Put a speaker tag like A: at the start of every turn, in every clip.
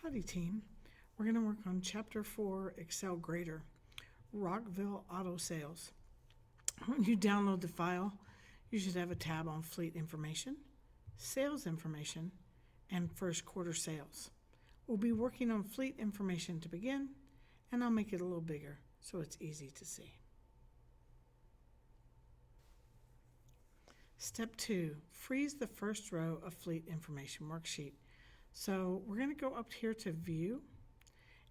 A: Howdy team, we're going to work on Chapter 4 Excel Grader, Rockville Auto Sales. When you download the file, you should have a tab on Fleet Information, Sales Information, and First Quarter Sales. We'll be working on Fleet Information to begin, and I'll make it a little bigger so it's easy to see. Step 2, freeze the first row of Fleet Information worksheet. So we're going to go up here to View,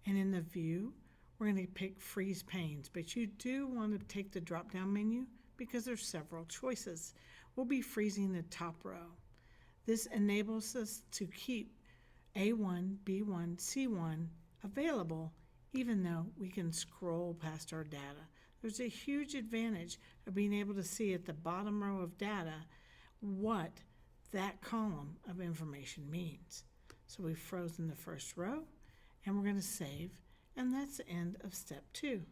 A: and in the View, we're going to pick Freeze Panes, but you do want to take the drop-down menu because there's several choices. We'll be freezing the top row. This enables us to keep A1, B1, C1 available even though we can scroll past our data. There's a huge advantage of being able to see at the bottom row of data what that column of information means. So we've frozen the first row, and we're going to save, and that's the end of Step 2.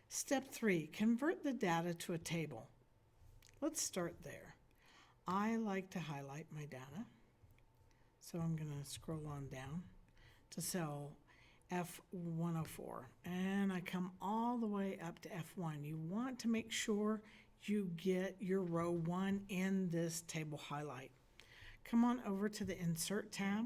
A: Step 3, convert the data to a table. Let's start there. I like to highlight my data, so I'm going to scroll on down to cell F104, and I come all the way up to F1. You want to make sure you get your row 1 in this table highlight. Come on over to the Insert tab,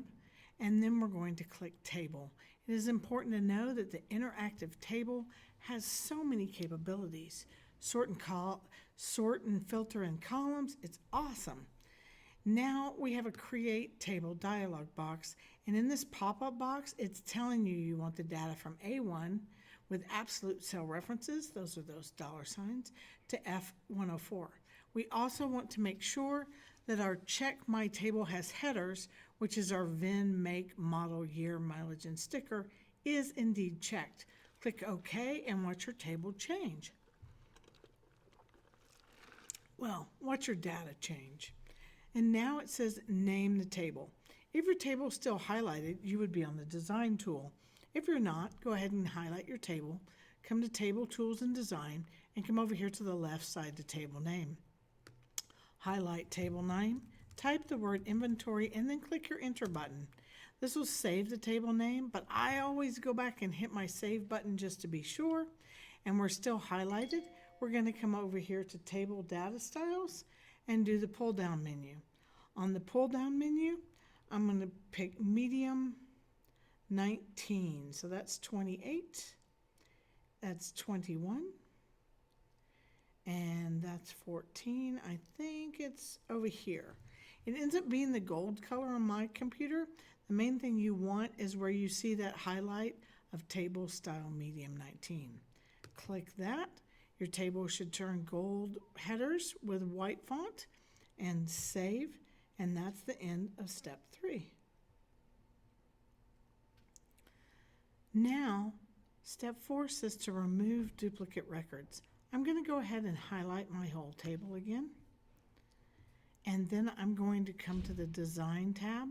A: and then we're going to click Table. It is important to know that the interactive table has so many capabilities. Sort and filter in columns. It's awesome. Now we have a Create Table dialog box, and in this pop-up box, it's telling you want the data from A1 with absolute cell references, those are those $signs, to F104. We also want to make sure that our Check My Table has headers, which is our VIN, make, model, year, mileage, and sticker, is indeed checked. Click OK and watch your table change. Well, watch your data change. And now it says name the table. If your table is still highlighted, you would be on the Design tool. If you're not, go ahead and highlight your table, come to Table Tools and Design, and come over here to the left side to Table Name. Highlight Table Name, type the word Inventory, and then click your Enter button. This will save the table name, but I always go back and hit my Save button just to be sure. And we're still highlighted. We're going to come over here to Table Data Styles and do the pull-down menu. On the pull-down menu, I'm going to pick Medium 19. So that's 28. That's 21. And that's 14. I think it's over here. It ends up being the gold color on my computer. The main thing you want is where you see that highlight of Table Style Medium 19. Click that. Your table should turn gold headers with white font, and save, and that's the end of Step 3. Now, Step 4 says to remove duplicate records. I'm going to go ahead and highlight my whole table again. And then I'm going to come to the Design tab.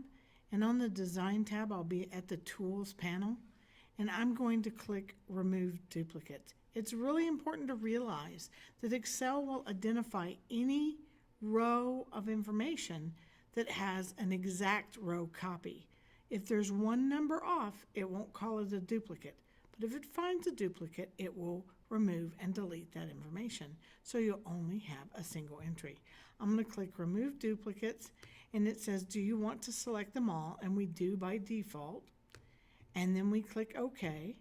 A: And on the Design tab, I'll be at the Tools panel. And I'm going to click Remove Duplicates. It's really important to realize that Excel will identify any row of information that has an exact row copy. If there's one number off, it won't call it a duplicate. But if it finds a duplicate, it will remove and delete that information. So you'll only have a single entry. I'm going to click Remove Duplicates, and it says, do you want to select them all? And we do by default. And then we click OK,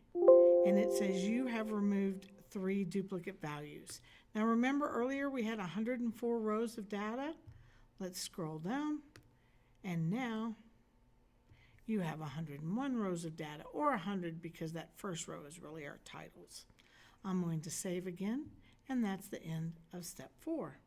A: and it says you have removed 3 duplicate values. Now remember earlier we had 104 rows of data. Let's scroll down, and now you have 101 rows of data, or 100 because that first row is really our titles. I'm going to save again, and that's the end of Step 4.